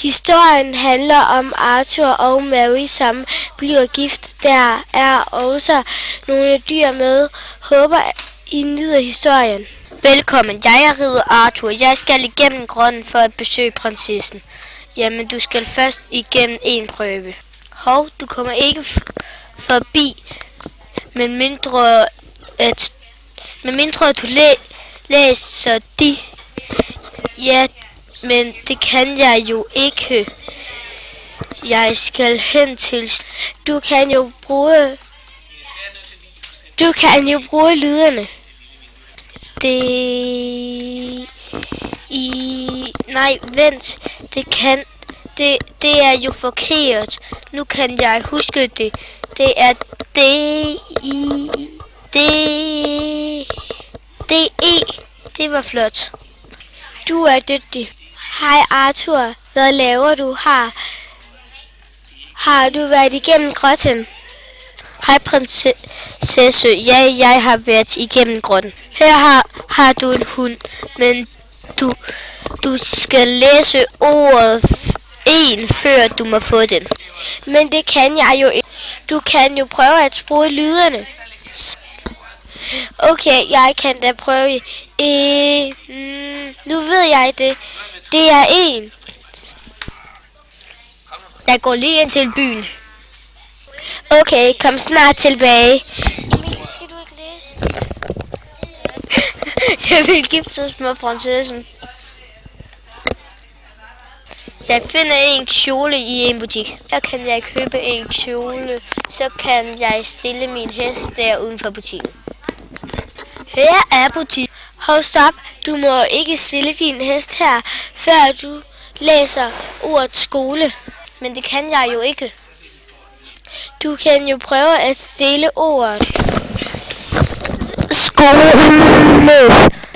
Historien handler om Arthur og Mary, som bliver gift. Der er også nogle dyr med. Håber I nyder historien. Velkommen, jeg er ridder Arthur. Jeg skal igennem grotten for at besøge prinsessen. Jamen, du skal først igennem en prøve. Hov, du kommer ikke forbi, men mindre du læser de. Ja, men det kan jeg jo ikke. Jeg skal hen til. Du kan jo bruge lyderne. Nej, vent. Det er jo forkert. Nu kan jeg huske det. Det er Det var flot. Du er dygtig. Hej Arthur, hvad laver du? Har du været igennem grotten? Hej prinsesse. Ja, jeg har været igennem grotten. Her har du en hund, men du skal læse ordet 1, før du må få den. Men det kan jeg jo ikke. Du kan jo prøve at bruge lyderne. Okay, jeg kan da prøve. Nu ved jeg det. Det er 1. Jeg går lige ind til byen. Okay, kom snart tilbage. Emilie, skal du ikke læse? Jeg vil giftes med prinsessen. Jeg finder en kjole i en butik. Her kan jeg købe en kjole. Så kan jeg stille min hest der uden for butikken. Her er butikken. Hold stop. Du må ikke stille din hest her, før du læser ordet skole. Men det kan jeg jo ikke. Du kan jo prøve at stille ordet. Skole.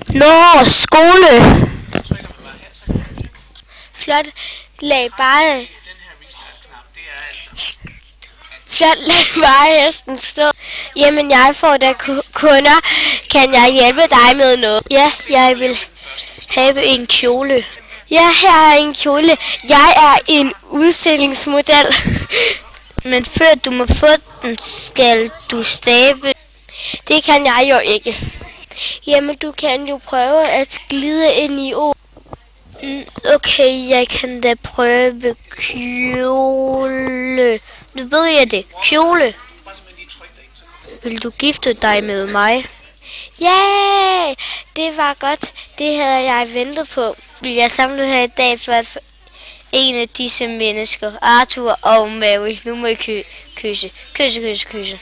Nå, skole. Flot. Lad bare hesten stå. Jamen, jeg får da kunder. Kan jeg hjælpe dig med noget? Ja, jeg vil have en kjole. Ja, her er en kjole. Jeg er en udstillingsmodel. Men før du må få den, skal du stabe. Det kan jeg jo ikke. Jamen, du kan jo prøve at glide ind i ord. Okay, jeg kan da prøve kjole. Nu ved jeg det. Kjole. Vil du gifte dig med mig? Ja, det var godt. Det havde jeg ventet på. Vil jeg samle her i dag for at få en af disse mennesker, Arthur og Mary. Nu må I kysse. Kysse.